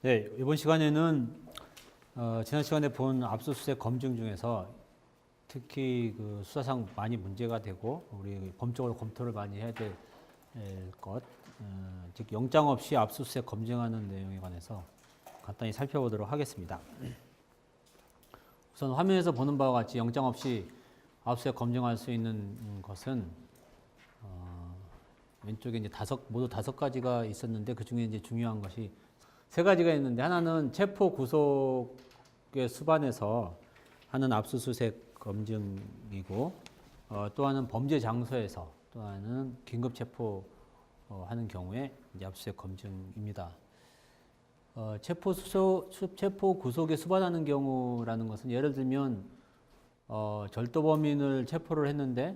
네, 이번 시간에는 지난 시간에 본 압수수색 검증 중에서 특히 그 수사상 많이 문제가 되고 우리 법적으로 검토를 많이 해야 될 것, 즉 영장 없이 압수수색 검증하는 내용에 관해서 간단히 살펴보도록 하겠습니다. 우선 화면에서 보는 바와 같이 영장 없이 압수수색 검증할 수 있는 것은 왼쪽에 이제 모두 다섯 가지가 있었는데 그 중에 이제 중요한 것이 세 가지가 있는데, 하나는 체포 구속의 수반에서 하는 압수수색 검증이고, 또 하나는 범죄 장소에서, 또 하나는 긴급 체포하는 경우에 이제 압수수색 검증입니다. 체포 구속에 수반하는 경우라는 것은, 예를 들면 절도범인을 체포를 했는데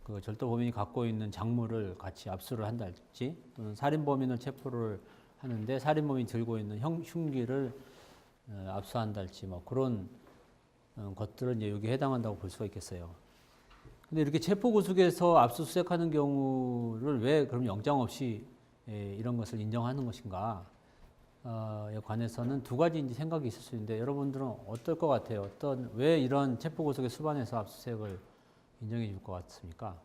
그 절도범인이 갖고 있는 작물을 같이 압수를 한달지, 또는 살인범인을 체포를 하는데 살인범인이 들고 있는 흉기를 압수한달지, 뭐 그런 것들은 이제 여기에 해당한다고 볼 수가 있겠어요. 근데 이렇게 체포구속에서 압수수색하는 경우를 왜 그럼 영장 없이 이런 것을 인정하는 것인가? 에 관해서는 두 가지 이제 생각이 있을 수 있는데, 여러분들은 어떨 것 같아요? 왜 이런 체포구속의 수반에서 압수수색을 인정해 줄 것 같습니까?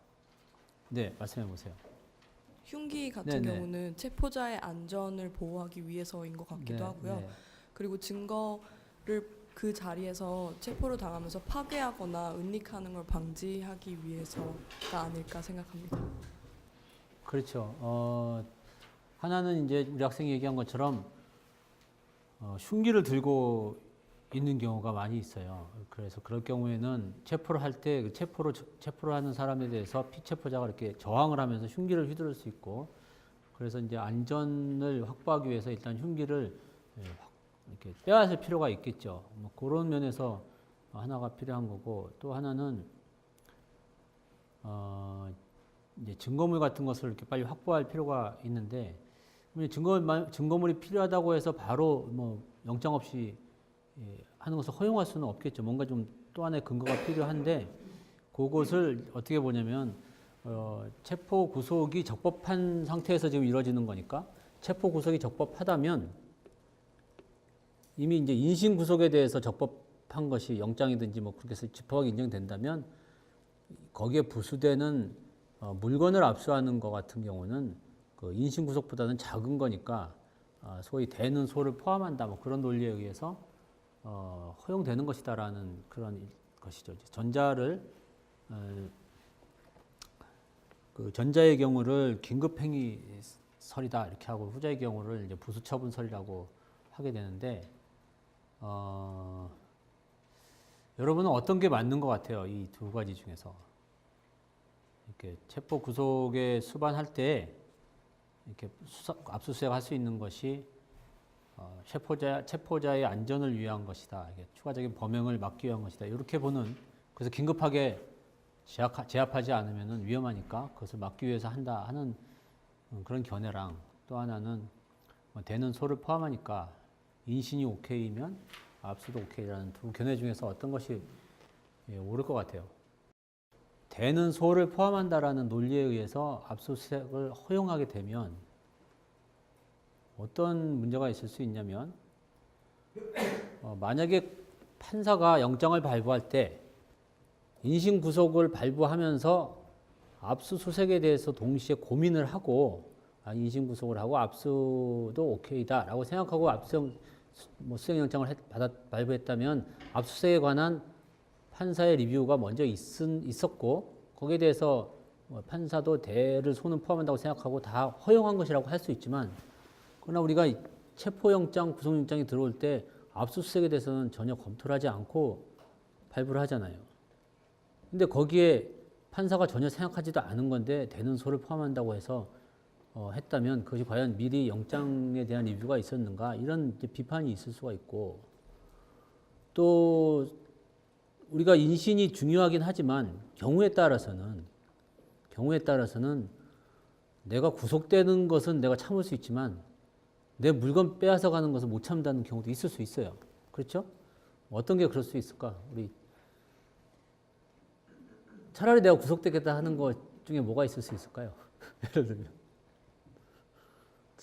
네, 말씀해 보세요. 흉기 같은 경우는 체포자의 안전을 보호하기 위해서인 것 같기도 하고요. 그리고 증거를 그 자리에서 체포를 당하면서 파괴하거나 은닉하는 걸 방지하기 위해서가 아닐까 생각합니다. 그렇죠. 하나는 이제 우리 학생이 얘기한 것처럼 흉기를 들고 있는 경우가 많이 있어요. 그래서 그럴 경우에는 체포를 할 때 체포를 하는 사람에 대해서 피체포자가 이렇게 저항을 하면서 흉기를 휘두를 수 있고, 그래서 이제 안전을 확보하기 위해서 일단 흉기를 이렇게 빼앗을 필요가 있겠죠. 뭐 그런 면에서 하나가 필요한 거고, 또 하나는 이제 증거물 같은 것을 이렇게 빨리 확보할 필요가 있는데, 증거물이 필요하다고 해서 바로 뭐 영장 없이 하는 것을 허용할 수는 없겠죠. 뭔가 좀 또 하나의 근거가 필요한데, 그것을 어떻게 보냐면 체포 구속이 적법한 상태에서 지금 이루어지는 거니까, 체포 구속이 적법하다면 이미 이제 인신 구속에 대해서 적법한 것이 영장이든지 뭐 그렇게 해서 집법하게 인정된다면, 거기에 부수되는 물건을 압수하는 것 같은 경우는 그 인신 구속보다는 작은 거니까 소위 대는 소를 포함한다, 뭐 그런 논리에 의해서 허용되는 것이다라는 그런 것이죠. 전자의 경우를 긴급행위설이다 이렇게 하고, 후자의 경우를 이제 부수처분설이라고 하게 되는데, 여러분은 어떤 게 맞는 것 같아요? 이 두 가지 중에서. 이렇게 체포 구속에 수반할 때 이렇게 압수수색할 수 있는 것이 체포자의 안전을 위한 것이다, 추가적인 범행을 막기 위한 것이다, 이렇게 보는, 그래서 긴급하게 제압하지 않으면 위험하니까 그것을 막기 위해서 한다 하는 그런 견해랑, 또 하나는 되는 소를 포함하니까 인신이 오케이면 압수도 오케이라는 두 견해 중에서 어떤 것이 옳을 것 같아요? 되는 소를 포함한다라는 논리에 의해서 압수수색을 허용하게 되면 어떤 문제가 있을 수 있냐면, 만약에 판사가 영장을 발부할 때 인신구속을 발부하면서 압수수색에 대해서 동시에 고민을 하고, 인신구속을 하고 압수도 오케이다라고 생각하고 수색영장을 발부했다면, 압수수색에 관한 판사의 리뷰가 먼저 있었고, 거기에 대해서 판사도 대를 소는 포함한다고 생각하고 다 허용한 것이라고 할 수 있지만, 그러나 우리가 체포영장, 구속영장이 들어올 때 압수수색에 대해서는 전혀 검토를 하지 않고 발부를 하잖아요. 근데 거기에 판사가 전혀 생각하지도 않은 건데 되는 소를 포함한다고 해서 했다면, 그것이 과연 미리 영장에 대한 리뷰가 있었는가, 이런 이제 비판이 있을 수가 있고, 또 우리가 인신이 중요하긴 하지만 경우에 따라서는 내가 구속되는 것은 내가 참을 수 있지만 내 물건 빼앗아 가는 것을 못 참다는 경우도 있을 수 있어요. 그렇죠? 어떤 게 그럴 수 있을까? 차라리 내가 구속되겠다 하는 것 중에 뭐가 있을 수 있을까요? 예를 들면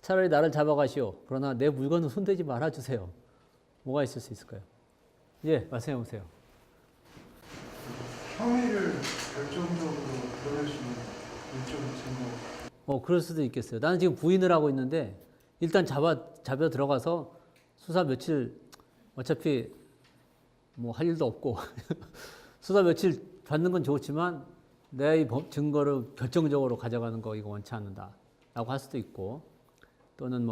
차라리 나를 잡아가시오. 그러나 내 물건은 손대지 말아주세요. 뭐가 있을 수 있을까요? 예, 말씀해 보세요. 혐의를 결정적으로 드러낼 수 있는 일종의 증거. 그럴 수도 있겠어요. 나는 지금 부인을 하고 있는데 일단 잡아 들어가서 수사 며칠 어차피 뭐 할 일도 없고 수사 며칠 받는 건 좋지만 내 이 증거를 결정적으로 가져가는 거 이거 원치 않는다라고 할 수도 있고 또는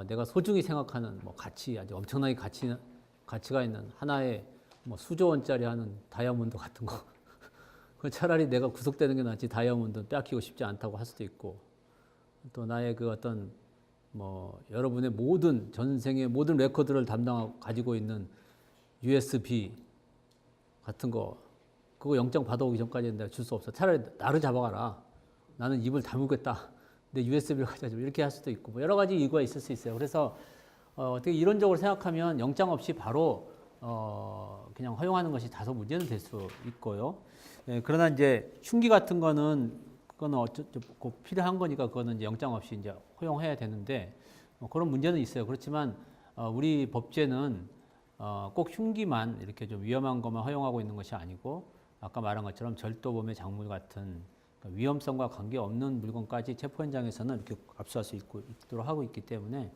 내가 소중히 생각하는 가치 아주 엄청나게 가치가 있는 하나의 수조 원짜리 하는 다이아몬드 같은 거 차라리 내가 구속되는 게 낫지 다이아몬드 뺏기고 싶지 않다고 할 수도 있고 또 나의 그 어떤 여러분의 모든 전생의 모든 레코드를 가지고 있는 USB 같은 거 그거 영장 받아오기 전까지는 내가 줄 수 없어. 차라리 나를 잡아가라. 나는 입을 다물겠다. 내 USB를 가져줘. 이렇게 할 수도 있고 여러 가지 이유가 있을 수 있어요. 그래서 어떻게 이론적으로 생각하면 영장 없이 바로 그냥 허용하는 것이 다소 문제는 될 수 있고요. 예, 그러나 이제 흉기 같은 거는 그거는 꼭 필요한 거니까 그거는 이제 영장 없이 이제 허용해야 되는데 그런 문제는 있어요. 그렇지만 우리 법제는 꼭 흉기만 이렇게 좀 위험한 것만 허용하고 있는 것이 아니고 아까 말한 것처럼 절도범의 작물 같은 위험성과 관계없는 물건까지 체포 현장에서는 이렇게 압수할 수 있도록 하고 있기 때문에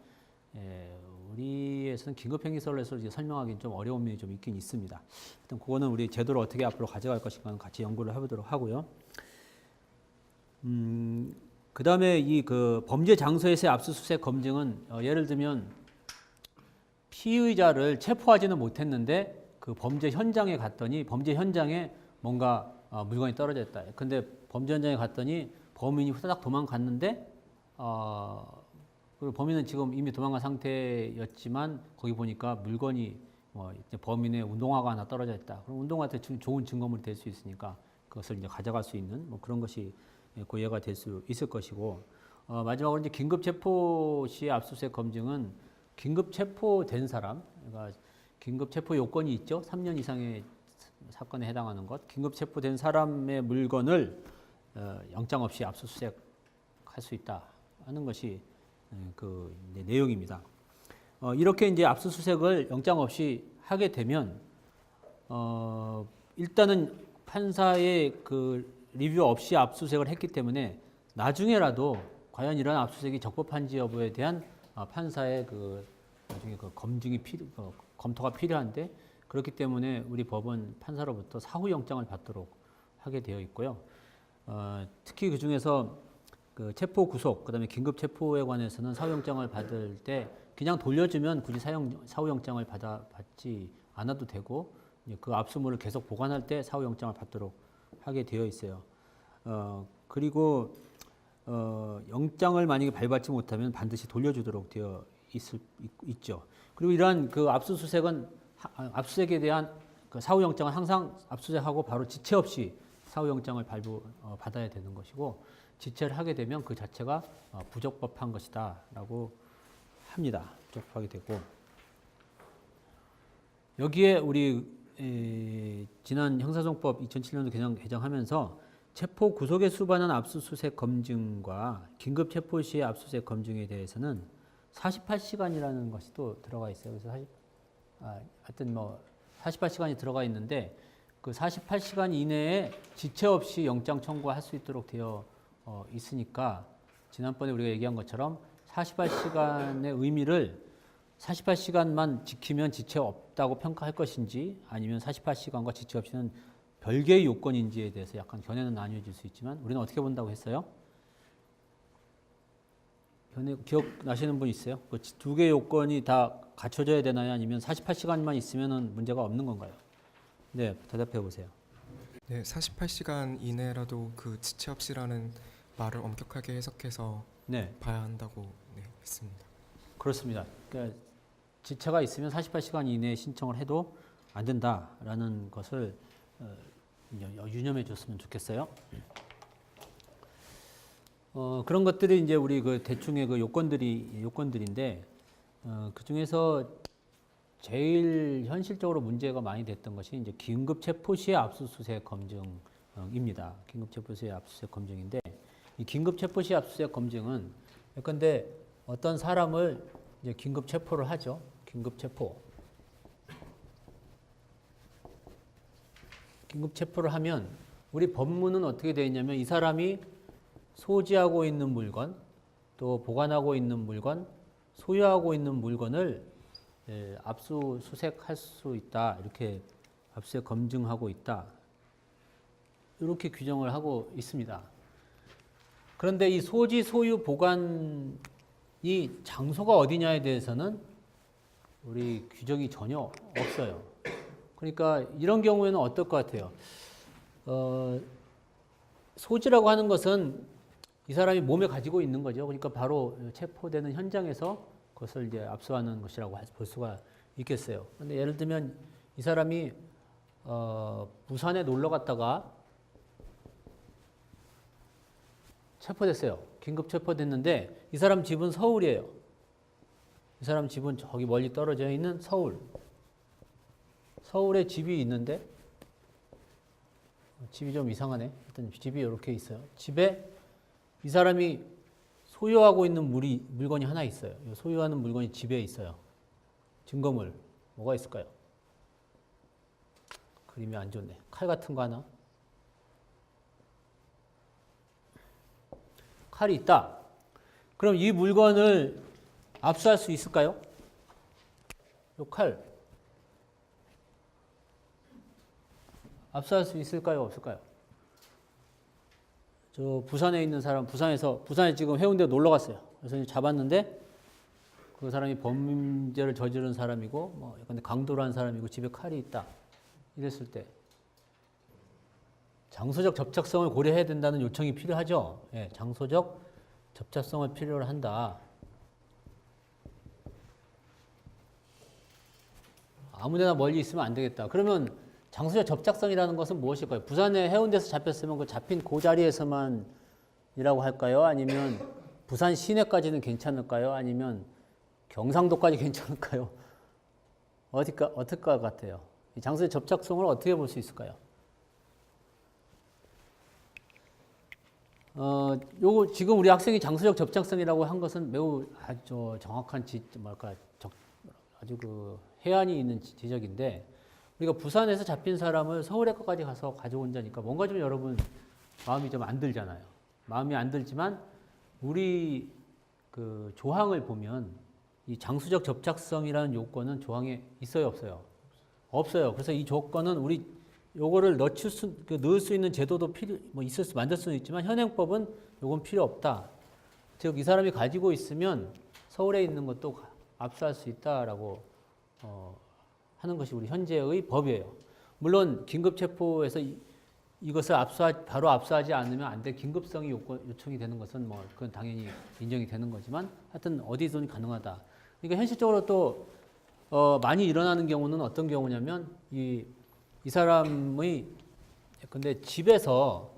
우리에서는 긴급행위설로 해서 이제 설명하기는 좀 어려운 면이 좀 있긴 있습니다. 하여튼 그거는 우리 제도를 어떻게 앞으로 가져갈 것인가는 같이 연구를 해보도록 하고요. 그 다음에 이 그 범죄 장소에서의 압수수색 검증은 예를 들면 피의자를 체포하지는 못했는데 그 범죄 현장에 갔더니 범죄 현장에 뭔가 물건이 떨어져 있다. 근데 범죄 현장에 갔더니 범인이 후다닥 도망갔는데 그리고 범인은 지금 이미 도망간 상태였지만 거기 보니까 물건이 이제 범인의 운동화가 하나 떨어져 있다. 그럼 운동화 대충 좋은 증거물이 될 수 있으니까 그것을 이제 가져갈 수 있는 그런 것이 고의가 될 수 있을 것이고 마지막으로 이제 긴급 체포 시의 압수수색 검증은 긴급 체포된 사람, 그러니까 긴급 체포 요건이 있죠. 3년 이상의 사건에 해당하는 것. 긴급 체포된 사람의 물건을 영장 없이 압수수색할 수 있다 하는 것이 그 내용입니다. 이렇게 이제 압수수색을 영장 없이 하게 되면 일단은 판사의 그 리뷰 없이 압수수색을 했기 때문에 나중에라도 과연 이런 압수수색이 적법한지 여부에 대한 판사의 그 나중에 그 검토가 필요한데 그렇기 때문에 우리 법은 판사로부터 사후 영장을 받도록 하게 되어 있고요. 특히 그 중에서 그 체포 구속, 그다음에 긴급 체포에 관해서는 사후 영장을 받을 때 그냥 돌려주면 굳이 사후 영장을 받지 않아도 되고 그 압수물을 계속 보관할 때 사후 영장을 받도록 하게 되어 있어요. 그리고 영장을 만약에 발부하지 못하면 반드시 돌려주도록 되어 있죠. 그리고 이러한 그 압수수색에 대한 그 사후 영장은 항상 압수수색하고 바로 지체 없이 사후 영장을 받아야 되는 것이고 지체를 하게 되면 그 자체가 부적법한 것이다라고 합니다. 부적법하게 되고 여기에 우리 지난 형사소송법 2007년도 개정하면서 체포 구속에 수반한 압수수색 검증과 긴급 체포 시의 압수수색 검증에 대해서는 48시간이라는 것이 또 들어가 있어요. 그래서 하여튼 48시간이 들어가 있는데 그 48시간 이내에 지체 없이 영장 청구할 수 있도록 되어 있으니까 지난번에 우리가 얘기한 것처럼 48시간의 의미를 48시간만 지키면 지체 없다고 평가할 것인지 아니면 48시간과 지체 없이는 별개의 요건인지에 대해서 약간 견해는 나뉘어질 수 있지만 우리는 어떻게 본다고 했어요? 기억나시는 분 있어요? 그 두 개의 요건이 다 갖춰져야 되나요? 아니면 48시간만 있으면 문제가 없는 건가요? 네, 대답해 보세요. 네, 48시간 이내라도 그 지체 없이라는 말을 엄격하게 해석해서 봐야 한다고 했습니다. 그렇습니다. 그러니까 지체가 있으면 48시간 이내에 신청을 해도 안 된다라는 것을 유념해 줬으면 좋겠어요. 그런 것들이 이제 우리 그 대충의 그 요건들인데 그 중에서 제일 현실적으로 문제가 많이 됐던 것이 이제 긴급 체포 시의 압수수색 검증입니다. 긴급 체포 시의 압수수색 검증인데 이 긴급 체포 시 압수수색 검증은 예컨대 어떤 사람을 이제 긴급 체포를 하죠. 긴급 체포. 긴급 체포를 하면 우리 법문은 어떻게 되어 있냐면 이 사람이 소지하고 있는 물건, 또 보관하고 있는 물건, 소유하고 있는 물건을 압수수색할 수 있다. 이렇게 압수수색 검증하고 있다. 이렇게 규정을 하고 있습니다. 그런데 이 소지, 소유, 보관이 장소가 어디냐에 대해서는 우리 규정이 전혀 없어요. 그러니까 이런 경우에는 어떨 것 같아요? 소지라고 하는 것은 이 사람이 몸에 가지고 있는 거죠. 그러니까 바로 체포되는 현장에서 그것을 이제 압수하는 것이라고 볼 수가 있겠어요. 그런데 예를 들면 이 사람이 부산에 놀러 갔다가 체포됐어요. 긴급 체포됐는데 이 사람 집은 서울이에요. 이 사람 집은 저기 멀리 떨어져 있는 서울. 서울에 집이 있는데 집이 좀 이상하네. 일단 집이 이렇게 있어요. 집에 이 사람이 소유하고 있는 물건이 하나 있어요. 소유하는 물건이 집에 있어요. 증거물 뭐가 있을까요? 그림이 안 좋네. 칼 같은 거 하나? 칼이 있다. 그럼 이 물건을 압수할 수 있을까요? 이 칼. 압수할 수 있을까요? 없을까요? 저 부산에 있는 사람, 부산에 지금 해운대 놀러 갔어요. 그래서 잡았는데 그 사람이 범죄를 저지른 사람이고 뭐 약간 강도로 한 사람이고 집에 칼이 있다. 이랬을 때 장소적 접착성을 고려해야 된다는 요청이 필요하죠. 예, 장소적 접착성을 필요로 한다. 아무데나 멀리 있으면 안 되겠다. 그러면 장소적 접착성이라는 것은 무엇일까요? 부산에 해운대에서 잡혔으면 그 잡힌 그 자리에서만 이라고 할까요? 아니면 부산 시내까지는 괜찮을까요? 아니면 경상도까지 괜찮을까요? 어떨 것 같아요? 이 장소적 접착성을 어떻게 볼 수 있을까요? 요거 지금 우리 학생이 장소적 접착성이라고 한 것은 매우 아주 정확한 아주 그 해안이 있는 지적인데 우리가 부산에서 잡힌 사람을 서울에까지 가서 가져온 자니까 뭔가 좀 여러분 마음이 좀 안 들잖아요. 마음이 안 들지만 우리 그 조항을 보면 이 장소적 접착성이라는 요건은 조항에 있어요, 없어요? 없어요. 그래서 이 조건은 우리 요거를 넣을 수 있는 제도도 만들 수는 있지만 현행법은 요건 필요 없다. 즉 이 사람이 가지고 있으면 서울에 있는 것도 압수할 수 있다라고 하는 것이 우리 현재의 법이에요. 물론 긴급 체포에서 이것을 바로 압수하지 않으면 안 될 긴급성이 요청이 되는 것은 뭐 그건 당연히 인정이 되는 거지만 하여튼 어디서든 가능하다. 그러니까 현실적으로 또 많이 일어나는 경우는 어떤 경우냐면 이 사람의 근데 집에서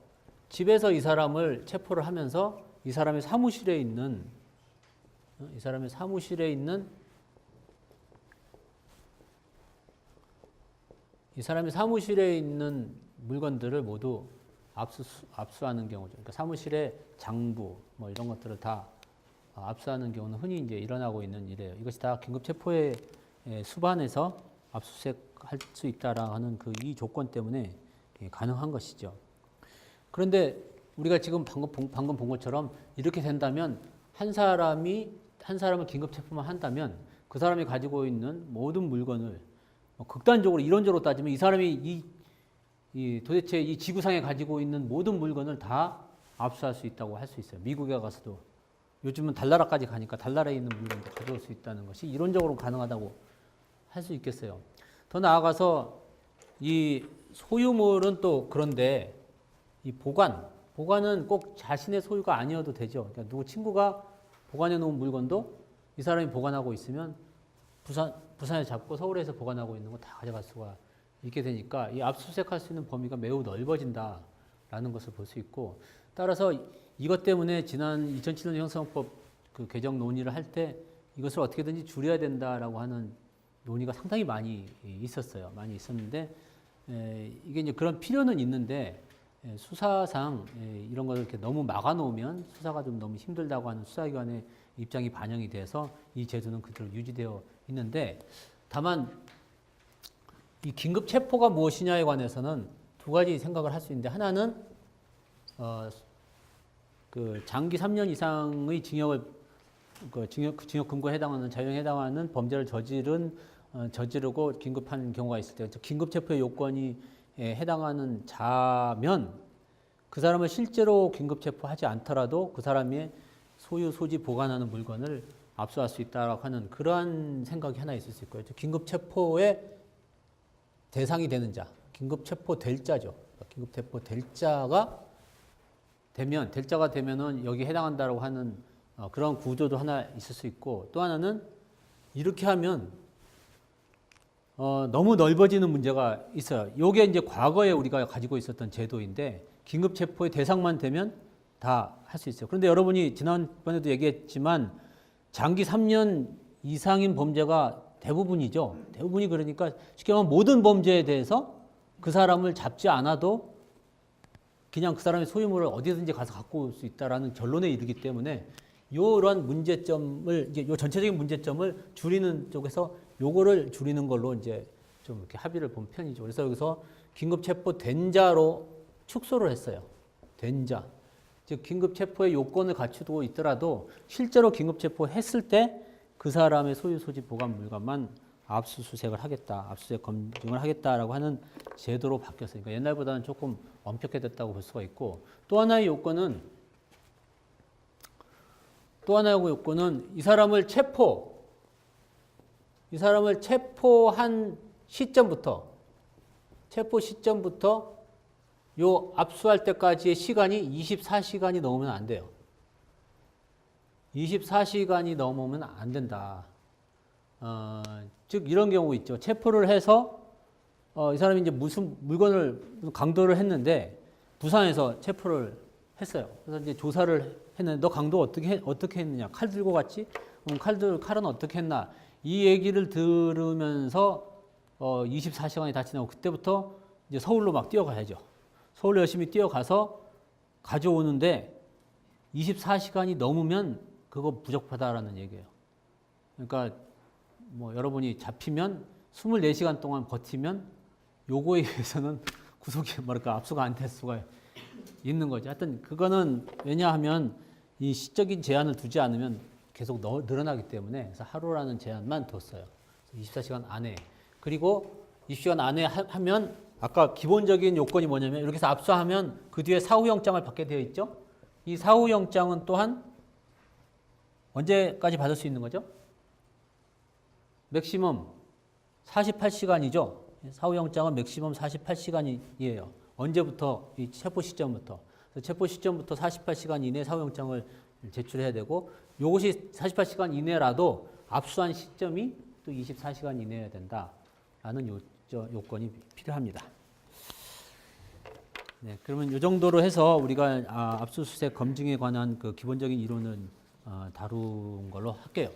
이 사람을 체포를 하면서 이 사람의 사무실에 있는 물건들을 모두 압수하는 경우죠. 그러니까 사무실의 장부 뭐 이런 것들을 다 압수하는 경우는 흔히 이제 일어나고 있는 일이에요. 이것이 다 긴급 체포의 수반에서 압수수색할 수 있다라는 이 조건 때문에 가능한 것이죠. 그런데 우리가 지금 방금 본 것처럼 이렇게 된다면 한 사람을 긴급 체포만 한다면 그 사람이 가지고 있는 모든 물건을 극단적으로 이론적으로 따지면 이 사람이 도대체 이 지구상에 가지고 있는 모든 물건을 다 압수할 수 있다고 할 수 있어요. 미국에 가서도 요즘은 달나라까지 가니까 달나라에 있는 물건도 가져올 수 있다는 것이 이론적으로 가능하다고 할 수 있겠어요. 더 나아가서 이 소유물은 또 그런데 이 보관은 꼭 자신의 소유가 아니어도 되죠. 그러니까 누구 친구가 보관해 놓은 물건도 이 사람이 보관하고 있으면 부산에 잡고 서울에서 보관하고 있는 거 다 가져갈 수가 있게 되니까 이 압수수색할 수 있는 범위가 매우 넓어진다라는 것을 볼 수 있고 따라서 이것 때문에 지난 2007년 형사법 그 개정 논의를 할 때 이것을 어떻게든지 줄여야 된다라고 하는 논의가 상당히 많이 있었어요. 많이 있었는데 이게 이제 그런 필요는 있는데 수사상 이런 것을 이렇게 너무 막아놓으면 수사가 좀 너무 힘들다고 하는 수사기관의 입장이 반영이 돼서 이 제도는 그대로 유지되어 있는데, 다만 이 긴급 체포가 무엇이냐에 관해서는 두 가지 생각을 할 수 있는데, 하나는 그 장기 3년 이상의 징역을 징역 금고에 해당하는 자유형에 해당하는 범죄를 저지르고 긴급한 경우가 있을 때, 긴급 체포의 요건이 해당하는 자면 그 사람을 실제로 긴급 체포하지 않더라도 그 사람의 소유, 소지, 보관하는 물건을 압수할 수 있다라고 하는 그러한 생각이 하나 있을 수 있고요. 긴급 체포의 대상이 되는 자, 긴급 체포 될 자죠. 긴급 체포 될 자가 되면은 여기 해당한다라고 하는 그런 구조도 하나 있을 수 있고, 또 하나는 이렇게 하면 너무 넓어지는 문제가 있어요. 이게 이제 과거에 우리가 가지고 있었던 제도인데, 긴급 체포의 대상만 되면 다 할 수 있어요. 그런데 여러분이 지난번에도 얘기했지만 장기 3년 이상인 범죄가 대부분이죠. 대부분이 그러니까 쉽게 말하면 모든 범죄에 대해서 그 사람을 잡지 않아도 그냥 그 사람의 소유물을 어디든지 가서 갖고 올 수 있다라는 결론에 이르기 때문에 이러한 문제점을, 이제 요 전체적인 문제점을 줄이는 쪽에서 요거를 줄이는 걸로 이제 좀 이렇게 합의를 본 편이죠. 그래서 여기서 긴급 체포 된 자로 축소를 했어요. 된 자. 즉 긴급 체포의 요건을 갖추고 있더라도 실제로 긴급 체포했을 때 그 사람의 소유, 소지, 보관 물건만 압수수색을 하겠다, 압수수색 검증을 하겠다라고 하는 제도로 바뀌었어요. 그러니까 옛날보다는 조금 엄격해졌다고 볼 수가 있고, 또 하나의 요건은 이 사람을 체포한 시점부터 요 압수할 때까지의 시간이 24시간이 넘으면 안 돼요. 24시간이 넘으면 안 된다. 즉 이런 경우 있죠. 체포를 해서 이 사람이 이제 무슨 물건을 강도를 했는데 부산에서 체포를 했어요. 그래서 이제 조사를 했는데, 너 강도 어떻게 했느냐? 칼 들고 갔지? 칼은 어떻게 했나? 이 얘기를 들으면서 24시간이 다 지나고, 그때부터 이제 서울로 막 뛰어가야죠. 서울로 열심히 뛰어가서 가져오는데 24시간이 넘으면 그거 부적하다라는 얘기예요. 그러니까 뭐 여러분이 잡히면 24시간 동안 버티면 요거에 의해서는 구속이 압수가 안 될 수가 있는 거죠. 하여튼 그거는 왜냐하면 이 시적인 제한을 두지 않으면 계속 늘어나기 때문에, 그래서 하루라는 제한만 뒀어요. 24시간 안에. 그리고 24시간 안에 하면 아까 기본적인 요건이 뭐냐면, 이렇게 해서 압수하면 그 뒤에 사후영장을 받게 되어 있죠. 이 사후영장은 또한 언제까지 받을 수 있는 거죠? 맥시멈 48시간이죠. 사후영장은 맥시멈 48시간이에요. 언제부터? 이 체포 시점부터. 체포 시점부터 48시간 이내에 사후영장을 제출해야 되고, 이것이 48시간 이내라도 압수한 시점이 또 24시간 이내여야 된다라는 요건이 필요합니다. 네, 그러면 이 정도로 해서 우리가 압수수색 검증에 관한 그 기본적인 이론은 다룬 걸로 할게요.